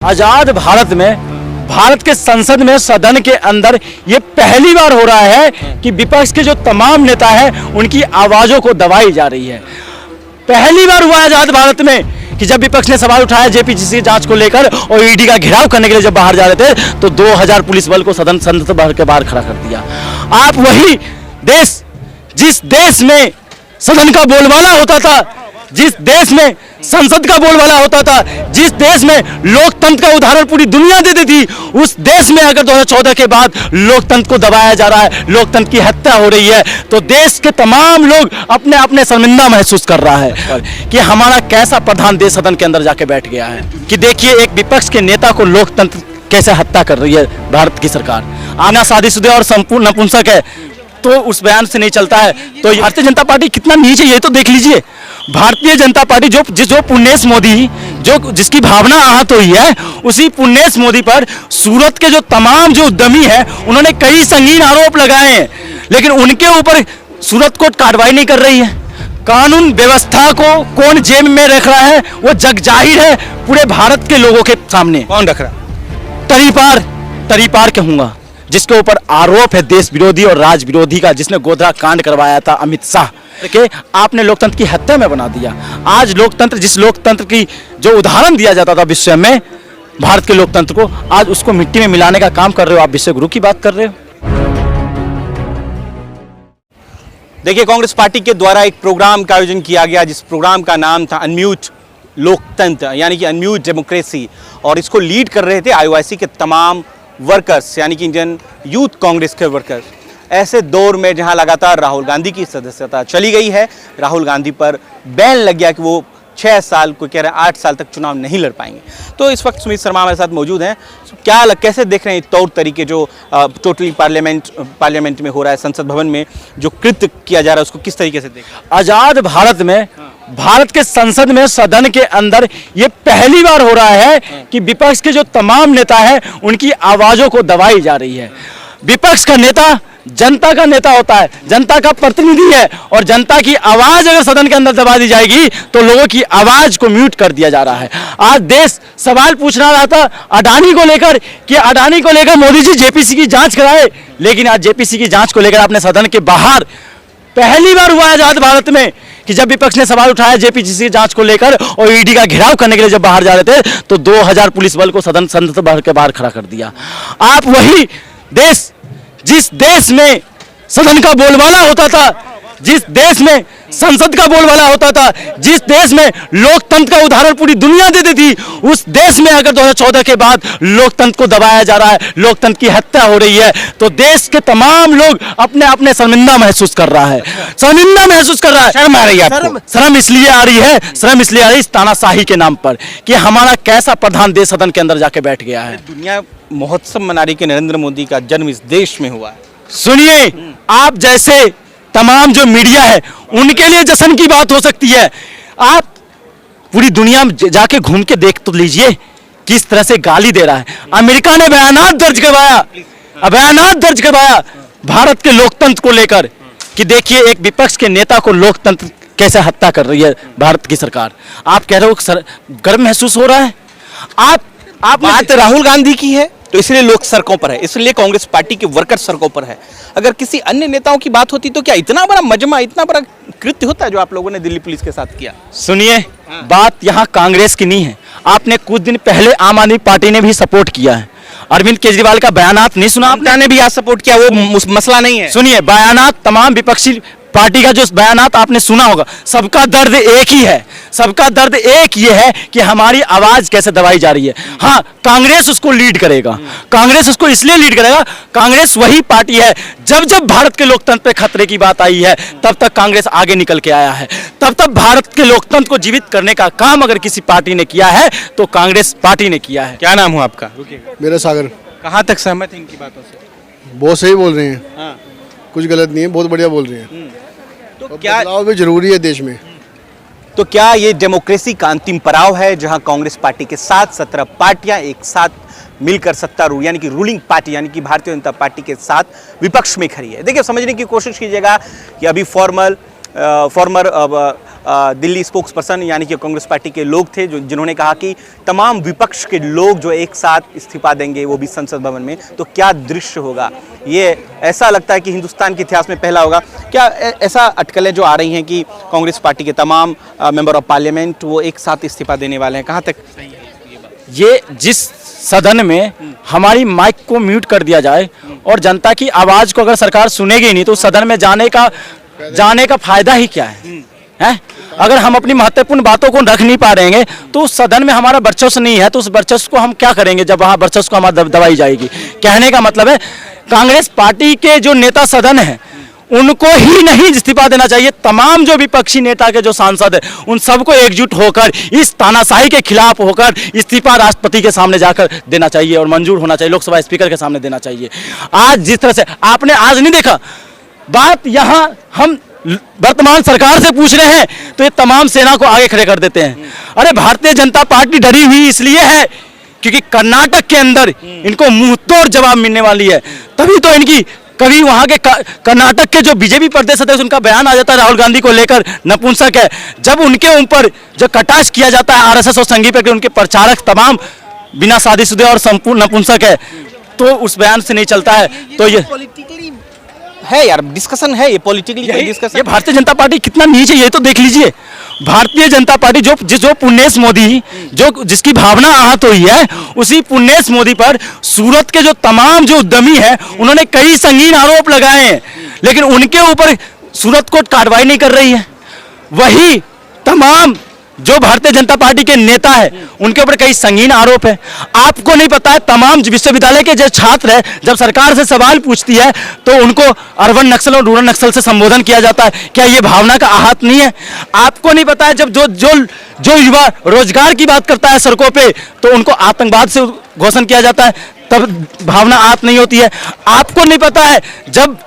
आजाद भारत में भारत के संसद में सदन के अंदर ये पहली बार हो रहा है कि विपक्ष के जो तमाम नेता हैं उनकी आवाजों को दबाई जा रही है। पहली बार हुआ आजाद भारत में कि जब विपक्ष ने सवाल उठाया जेपीसीसी जांच को लेकर और ईडी का घेराव करने के लिए जब बाहर जा रहे थे तो 2000 पुलिस बल को संसद के बाहर खड़ा कर दिया। आप वही देश जिस देश में सदन का बोलबाला होता था, जिस देश में संसद का बोलबाला होता था, जिस देश में लोकतंत्र का उदाहरण पूरी दुनिया देती थी, उस देश में अगर 2014 के बाद लोकतंत्र को दबाया जा रहा है, लोकतंत्र की हत्या हो रही है, तो देश के तमाम लोग अपने अपने शर्मिंदा महसूस कर रहा है कि हमारा कैसा प्रधान देश सदन के अंदर जाके बैठ गया है। कि देखिए एक विपक्ष के नेता को लोकतंत्र कैसे हत्या कर रही है भारत की सरकार। आना शादीशुदा और संपूर्ण नपुंसक है तो उस बयान से नहीं चलता है। तो भारतीय जनता पार्टी कितना नीचे ये तो देख लीजिए। भारतीय जनता पार्टी जो पुण्येश मोदी जिसकी भावना आहत हुई है, उसी पुण्येश मोदी पर सूरत के जो तमाम जो उद्यमी है उन्होंने कई संगीन आरोप लगाए हैं, लेकिन उनके ऊपर सूरत कोर्ट कार्रवाई नहीं कर रही है। कानून व्यवस्था को कौन जेब में रख रहा है वो जग जाहिर है पूरे भारत के लोगों के सामने। कौन रख रहा? तरीपार कहूंगा, जिसके ऊपर आरोप है देश विरोधी और राज विरोधी का, जिसने गोधरा कांड करवाया था अमित शाह के, आपने लोकतंत्र की हत्या में बना दिया। आज लोकतंत्र, जिस लोकतंत्र की जो उदाहरण दिया जाता था विश्व में, भारत के लोकतंत्र को, आज उसको मिट्टी में मिलाने का काम कर रहे हो। आप विश्व गुरु की बात कर रहे हो। देखिए, कांग्रेस पार्टी के द्वारा एक प्रोग्राम का आयोजन किया गया जिस प्रोग्राम का नाम था अनम्यूट लोकतंत्र, यानी कि अनम्यूट डेमोक्रेसी, और इसको लीड कर रहे थे आईओआईसी के तमाम वर्कर्स, यानी कि इंडियन यूथ कांग्रेस के वर्कर्स। ऐसे दौर में जहां लगातार राहुल गांधी की सदस्यता चली गई है, राहुल गांधी पर बैन लग गया कि वो 6 साल, कोई कह रहे हैं 8 साल तक चुनाव नहीं लड़ पाएंगे। तो इस वक्त सुमित शर्मा हमारे साथ मौजूद हैं। कैसे देख रहे हैं तौर तरीके जो टोटली पार्लियामेंट में हो रहा है, संसद भवन में जो कृत्य किया जा रहा है, उसको किस तरीके से देख रहे हैं? आजाद भारत में भारत के संसद में सदन के अंदर ये पहली बार हो रहा है कि विपक्ष के जो तमाम नेता हैं उनकी आवाजों को दबाई जा रही है। विपक्ष का नेता जनता का नेता होता है, जनता का प्रतिनिधि है, और जनता की आवाज अगर सदन के अंदर दबा दी जाएगी तो लोगों की आवाज को म्यूट कर दिया जा रहा है। आज देश सवाल पूछना रहा था अडानी को लेकर कि अडानी को लेकर मोदी जी जेपीसी की जांच कराए, लेकिन आज जेपीसी की जांच को लेकर आपने सदन के बाहर पहली बार हुआ आजाद भारत में कि जब विपक्ष ने सवाल उठाया जेपीसीसी जांच को लेकर और ईडी का घेराव करने के लिए जब बाहर जा रहे थे तो 2000 पुलिस बल को संसद के बाहर खड़ा कर दिया। आप वही देश जिस देश में सदन का बोलबाला होता था, जिस देश में संसद का बोलबाला होता था, जिस देश में लोकतंत्र का उदाहरण पूरी दुनिया देती थी, उस देश में अगर 2014 के बाद लोकतंत्र को दबाया जा रहा है, लोकतंत्र की हत्या हो रही है, तो देश के तमाम लोग अपने अपने शर्मिंदा महसूस कर रहा है। शर्मिंदा महसूस कर रहा है। शर्म आ रही है आपको? शर्म इसलिए आ रही है, शर्म इसलिए आ रही है इस तानाशाही के नाम पर कि हमारा कैसा प्रधान देश सदन के अंदर जाके बैठ गया है। दुनिया महोत्सव मना रही कि नरेंद्र मोदी का जन्म इस देश में हुआ है। सुनिए, आप जैसे तमाम जो मीडिया है उनके लिए जश्न की बात हो सकती है। आप पूरी दुनिया में जाके घूम के देख तो लीजिए किस तरह से गाली दे रहा है। अमेरिका ने बयानात दर्ज करवाया भारत के लोकतंत्र को लेकर कि देखिए एक विपक्ष के नेता को लोकतंत्र कैसे हत्या कर रही है भारत की सरकार। आप कह रहे हो गर्व महसूस हो रहा है। आप बात राहुल गांधी की है तो इसलिए लोग सड़कों पर है, इसलिए कांग्रेस पार्टी के वर्कर सड़कों पर है। अगर किसी अन्य नेताओं की बात होती तो क्या इतना बड़ा मजमा, इतना बड़ा कृत्य होता है जो आप लोगों ने दिल्ली पुलिस के साथ किया? सुनिए, बात यहाँ कांग्रेस की नहीं है। आपने कुछ दिन पहले आम आदमी पार्टी ने भी सपोर्ट किया है। अरविंद केजरीवाल का बयानात नहीं सुना आपने? भी आज सपोर्ट किया, वो मसला नहीं है। सुनिए, बयानात तमाम विपक्षी पार्टी का जो बयानात आपने सुना होगा, सबका दर्द एक ही है। सबका दर्द एक ये है कि हमारी आवाज कैसे दबाई जा रही है। हाँ, कांग्रेस उसको लीड करेगा। कांग्रेस उसको इसलिए लीड करेगा, कांग्रेस वही पार्टी है जब जब भारत के लोकतंत्र पे खतरे की बात आई है तब तक कांग्रेस आगे निकल के आया है। तब भारत के लोकतंत्र को जीवित करने का काम अगर किसी पार्टी ने किया है तो कांग्रेस पार्टी ने किया है। क्या नाम हुआ आपका? मेरा सागर। कहाँ तक सहमत है इनकी बातों से? बहुत सही बोल रहे हैं। हाँ। कुछ गलत नहीं है, बहुत बढ़िया बोल रहे हैं। तो क्या बदलाव भी जरूरी है देश में। तो क्या ये डेमोक्रेसी का अंतिम पड़ाव है जहां कांग्रेस पार्टी के साथ 17 पार्टियां एक साथ मिलकर सत्तारूढ़ यानी कि रूलिंग पार्टी यानी कि भारतीय जनता पार्टी के साथ विपक्ष में खड़ी है? देखिए, समझने की कोशिश कीजिएगा कि अभी फॉर्मर दिल्ली स्पोक्स पर्सन यानी कि कांग्रेस पार्टी के लोग थे जिन्होंने कहा कि तमाम विपक्ष के लोग जो एक साथ इस्तीफा देंगे वो भी संसद भवन में, तो क्या दृश्य होगा। ये ऐसा लगता है कि हिंदुस्तान के इतिहास में पहला होगा। क्या ऐसा अटकलें जो आ रही हैं कि कांग्रेस पार्टी के तमाम मेंबर ऑफ पार्लियामेंट वो एक साथ इस्तीफा देने वाले हैं, कहाँ तक सही है ये बात? ये जिस सदन में हमारी माइक को म्यूट कर दिया जाए और जनता की आवाज को अगर सरकार सुनेगी नहीं तो सदन में जाने का फायदा ही क्या है? अगर हम अपनी महत्वपूर्ण बातों को रख नहीं पा रहे हैं तो उस सदन में हमारा वर्चस्व नहीं है, तो उस वर्चस्व को हम क्या करेंगे जब वहां वर्चस्व को हमारा दबाई जाएगी। कहने का मतलब है कांग्रेस पार्टी के जो नेता सदन है उनको ही नहीं इस्तीफा देना चाहिए, तमाम जो विपक्षी नेता के जो सांसद है उन सबको एकजुट होकर इस तानाशाही के खिलाफ होकर इस्तीफा राष्ट्रपति के सामने जाकर देना चाहिए और मंजूर होना चाहिए, लोकसभा स्पीकर के सामने देना चाहिए। आज जिस तरह से आपने आज नहीं देखा, बात यहां हम वर्तमान सरकार से पूछ रहे हैं तो ये तमाम सेना को आगे खड़े कर देते हैं। अरे भारतीय जनता पार्टी डरी हुई इसलिए है क्योंकि कर्नाटक के अंदर इनको मुंह तोड़ जवाब मिलने वाली है, तभी तो इनकी कभी वहां के कर्नाटक के जो बीजेपी प्रदेश अध्यक्ष उनका बयान आ जाता है राहुल गांधी को लेकर नपुंसक है, जब उनके ऊपर जो कटाक्ष किया जाता है आरएसएस और संघी पर उनके प्रचारक तमाम बिना शादीशुदा और संपूर्ण नपुंसक है, तो उस बयान से नहीं चलता है। तो ये पॉलिटिकली है यार, डिस्कशन है, ये पॉलिटिकली डिस्कशन। ये भारतीय जनता पार्टी कितना नीचे, ये तो देख लीजिए। भारतीय जनता पार्टी जो पुण्येश मोदी जिसकी भावना आहत हुई है, उसी पुण्येश मोदी पर सूरत के जो तमाम जो उद्यमी है उन्होंने कई संगीन आरोप लगाए हैं, लेकिन उनके ऊपर सूरत कोर्ट कार्रवाई नहीं कर रही है। वही तमाम जो भारतीय जनता पार्टी के नेता है उनके ऊपर कई संगीन आरोप है। आपको नहीं पता है तमाम विश्वविद्यालय के जो छात्र है जब सरकार से सवाल पूछती है तो उनको अर्बन नक्सल और रूरल नक्सल से संबोधन किया जाता है, क्या ये भावना का आहत नहीं है? आपको नहीं पता है जब जो युवा रोजगार की बात करता है सड़कों पे तो उनको आतंकवाद से घोषण किया जाता है, तब भावना आहत नहीं होती है? आपको नहीं पता है जब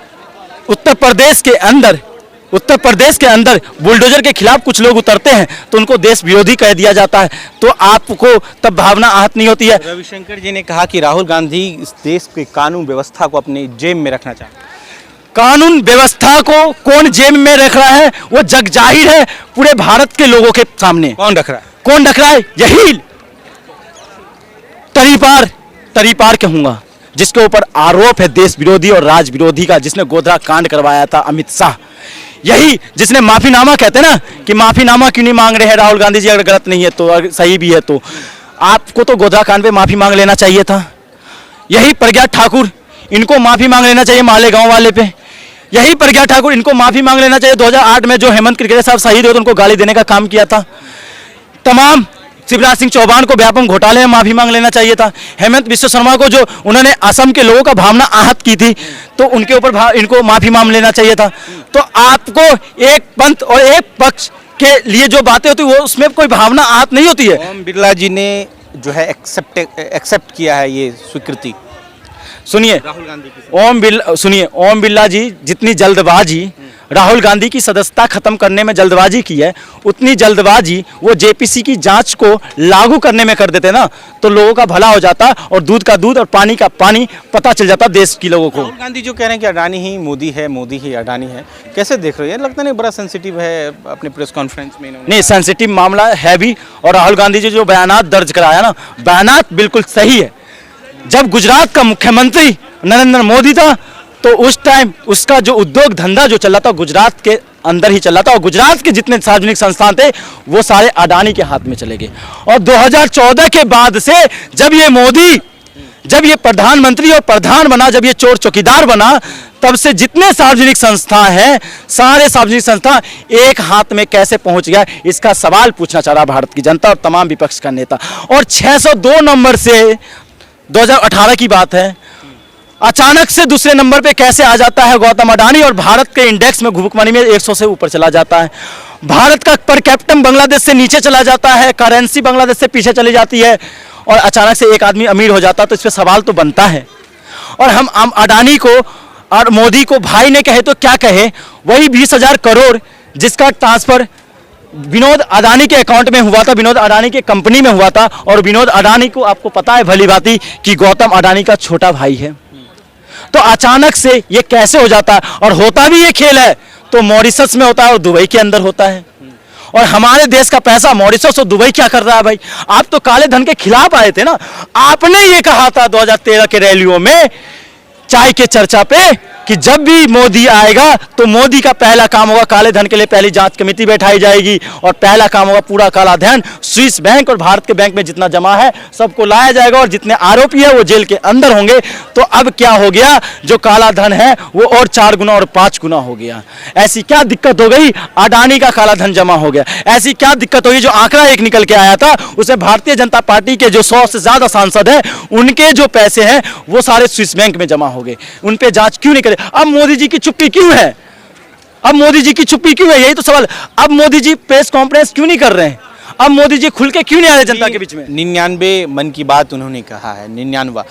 उत्तर प्रदेश के अंदर बुलडोजर के खिलाफ कुछ लोग उतरते हैं तो उनको देश विरोधी कह दिया जाता है, तो आपको तब भावना आहत नहीं होती है? रविशंकर जी ने कहा कि राहुल गांधी इस देश के कानून व्यवस्था को अपने जेब में रखना चाहते हैं। कानून व्यवस्था को कौन जेब में रख रहा है वो जग जाहिर है पूरे भारत के लोगों के सामने। कौन रख रहा है? यही तरीपार कहूंगा जिसके ऊपर आरोप है देश विरोधी और राज विरोधी का, जिसने गोधरा कांड करवाया था अमित शाह, यही जिसने माफीनामा कहते हैं ना कि माफीनामा क्यों नहीं मांग रहे हैं राहुल गांधी जी, अगर गलत नहीं है तो, अगर सही भी है तो आपको तो गोधरा कांड पे माफी मांग लेना चाहिए था। यही प्रज्ञा ठाकुर, इनको माफी मांग लेना चाहिए मालेगांव वाले पे। यही प्रज्ञा ठाकुर, इनको माफी मांग लेना चाहिए 2008 में जो हेमंत करकरे साहब शहीद हुए तो उनको गाली देने का काम किया था। तमाम शिवराज सिंह चौहान को व्यापम घोटाले में माफी मांग लेना चाहिए था। हेमंत बिश्व शर्मा को जो उन्होंने असम के लोगों का भावना आहत की थी तो उनके ऊपर इनको माफी मांग लेना चाहिए था। तो आपको एक पंथ और एक पक्ष के लिए जो बातें होती है वो उसमें कोई भावना आहत नहीं होती है। ओम बिरला जी ने जो है एक्सेप्ट किया है ये स्वीकृति। सुनिए राहुल गांधी की, ओम बिरला जी जितनी जल्दबाजी राहुल गांधी की सदस्यता खत्म करने में जल्दबाजी की है, उतनी जल्दबाजी वो जेपीसी की जांच को लागू करने में कर देते ना तो लोगों का भला हो जाता और दूध का दूध और पानी का पानी पता चल जाता देश के लोगों को। राहुल गांधी जो कह रहे हैं कि अडानी ही मोदी है, मोदी ही अडानी है, कैसे देख रहे हो? लगता नहीं बड़ा सेंसिटिव है अपने प्रेस कॉन्फ्रेंस में? नहीं, सेंसिटिव मामला है भी, और राहुल गांधी जी जो बयानात दर्ज कराया ना, बयानात बिल्कुल सही है। जब गुजरात का मुख्यमंत्री नरेंद्र मोदी था तो उस टाइम उसका जो उद्योग धंधा जो चल रहा था गुजरात के अंदर ही चल रहा था, और गुजरात के जितने सार्वजनिक संस्थान थे वो सारे अडानी के हाथ में चले गए। और 2014 के बाद से जब ये प्रधानमंत्री और प्रधान बना, जब ये चोर चौकीदार बना, तब से जितने सार्वजनिक संस्था हैं सारे सार्वजनिक संस्था एक हाथ में कैसे पहुंच गया, इसका सवाल पूछना चाह रहा भारत की जनता और तमाम विपक्ष का नेता। और 602 नंबर से 2018 की बात है, अचानक से दूसरे नंबर पे कैसे आ जाता है गौतम अडानी, और भारत के इंडेक्स में भुखमरी में 100 से ऊपर चला जाता है। भारत का पर कैपिटम बांग्लादेश से नीचे चला जाता है, करेंसी बांग्लादेश से पीछे चली जाती है, और अचानक से एक आदमी अमीर हो जाता है, तो इस पर सवाल तो बनता है। और हम अडानी को और मोदी को भाई ने कहे तो क्या कहे, वही 20,000 करोड़ जिसका ट्रांसफर विनोद अडानी के अकाउंट में हुआ था, विनोद अडानी के कंपनी में हुआ था, और विनोद अडानी को आपको पता है भली भांति कि गौतम अडानी का छोटा भाई है। तो अचानक से ये कैसे हो जाता है, और होता भी ये खेल है तो मॉरिशस में होता है और दुबई के अंदर होता है। और हमारे देश का पैसा मॉरिशस और दुबई क्या कर रहा है भाई? आप तो काले धन के खिलाफ आए थे ना। आपने ये कहा था 2013 के रैलियों में चाय के चर्चा पे कि जब भी मोदी आएगा तो मोदी का पहला काम होगा काले धन के लिए पहली जांच कमेटी बैठाई जाएगी और पहला काम होगा पूरा काला धन स्विस बैंक और भारत के बैंक में जितना जमा है सबको लाया जाएगा और जितने आरोपी है वो जेल के अंदर होंगे। तो अब क्या हो गया, जो काला धन है वो और 4 गुना और 5 गुना हो गया। ऐसी क्या दिक्कत हो गई? अडानी का काला धन जमा हो गया। ऐसी क्या दिक्कत होगी? जो आंकड़ा एक निकल के आया था उसमें भारतीय जनता पार्टी के जो 100 से ज्यादा सांसद है उनके जो पैसे हैं वो सारे स्विस बैंक में जमा हो गए। उन पे जांच क्यों नहीं करे? अब मोदी जी की चुप्पी क्यों है? अब मोदी जी की चुप्पी क्यों है? यही तो सवाल। अब मोदी जी प्रेस कॉन्फ्रेंस क्यों नहीं कर रहे हैं? अब मोदी जी खुल के क्यों नहीं आ रहे जनता के बीच में? 99 मन की बात उन्होंने कहा है, 99।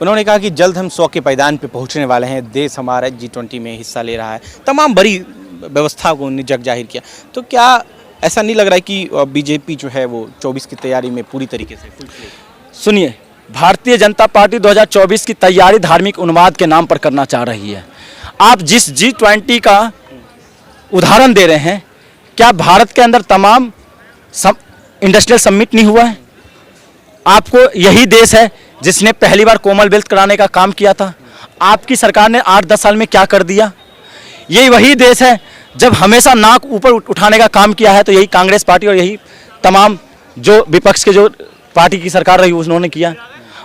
उन्होंने कहा कि जल्द हम 100 के पायदान पे पहुंचने वाले हैं, देश हमारा G20 में हिस्सा ले रहा है, तमाम बड़ी व्यवस्था को उन्होंने जग जाहिर किया। तो क्या ऐसा नहीं लग रहा है कि बीजेपी जो है वो 24 की तैयारी में पूरी तरीके से? सुनिए, भारतीय जनता पार्टी 2024 की तैयारी धार्मिक उन्माद के नाम पर करना चाह रही है। आप जिस G20 का उदाहरण दे रहे हैं, क्या भारत के अंदर तमाम इंडस्ट्रियल समिट नहीं हुआ है? आपको यही देश है जिसने पहली बार कॉमनवेल्थ कराने का काम किया था। आपकी सरकार ने 8-10 साल में क्या कर दिया? यही वही देश है जब हमेशा नाक ऊपर उठाने का काम किया है तो यही कांग्रेस पार्टी और यही तमाम जो विपक्ष के जो पार्टी की सरकार रही उन्होंने किया।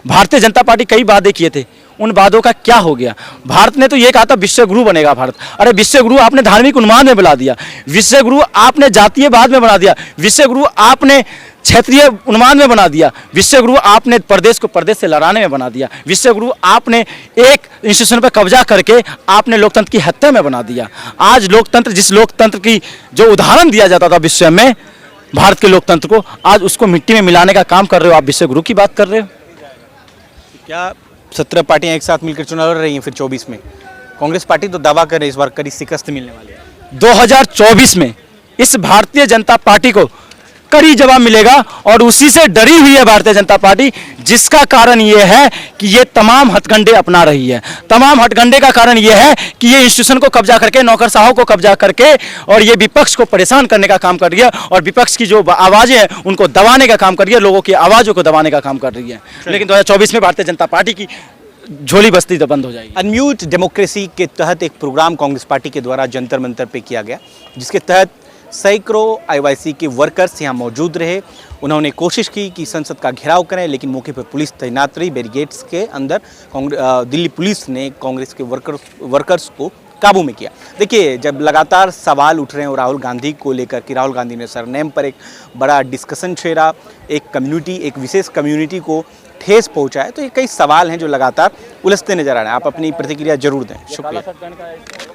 भारतीय जनता पार्टी कई वादे किए थे, उन वादों का क्या हो गया? भारत ने तो ये कहा था विश्व गुरु बनेगा भारत। अरे विश्व गुरु आपने धार्मिक उन्माद में बना दिया, विश्व गुरु आपने जातीयवाद में बना दिया, विश्व गुरु आपने क्षेत्रीय उन्माद में बना दिया, विश्व गुरु आपने प्रदेश को प्रदेश से लड़ाने में बना दिया, विश्व गुरु आपने एक इंस्टीट्यूशन पर कब्जा करके आपने लोकतंत्र की हत्या में बना दिया। आज लोकतंत्र, जिस लोकतंत्र की जो उदाहरण दिया जाता था विश्व में भारत के लोकतंत्र को, आज उसको मिट्टी में मिलाने का काम कर रहे हो। आप विश्व गुरु की बात कर रहे हो? क्या 17 पार्टियां एक साथ मिलकर चुनाव लड़ रही हैं फिर 24 में? कांग्रेस पार्टी तो दावा कर रही है इस बार कड़ी शिकस्त मिलने वाली है। 2024 में इस भारतीय जनता पार्टी को कड़ी जवाब मिलेगा और उसी से डरी हुई है भारतीय जनता पार्टी, जिसका कारण ये है कि ये तमाम हथकंडे अपना रही है। तमाम हथकंडे का कारण ये है कि ये इंस्टीट्यूशन को कब्जा करके, नौकरशाहों को कब्जा करके और ये विपक्ष को परेशान करने का काम कर रही है और विपक्ष की जो आवाजें हैं उनको दबाने का काम कर रही है, लोगों की आवाज़ों को दबाने का काम कर रही है। लेकिन 2024 में भारतीय जनता पार्टी की झोली बस्ती तो बंद हो जाएगी। अनम्यूट डेमोक्रेसी के तहत एक प्रोग्राम कांग्रेस पार्टी के द्वारा जंतर मंतर पे किया गया, जिसके तहत सैकड़ों आईवाईसी के वर्कर्स यहाँ मौजूद रहे। उन्होंने कोशिश की कि संसद का घेराव करें, लेकिन मौके पर पुलिस तैनात रही। बैरिकेड्स के अंदर दिल्ली पुलिस ने कांग्रेस के वर्कर्स को काबू में किया। देखिए, जब लगातार सवाल उठ रहे हैं राहुल गांधी को लेकर कि राहुल गांधी ने सरनेम पर एक बड़ा डिस्कशन छेड़ा, एक विशेष कम्युनिटी को ठेस पहुंचा है, तो ये कई सवाल हैं जो लगातार उलझते नजर आ रहे हैं। आप अपनी प्रतिक्रिया जरूर दें। शुक्रिया।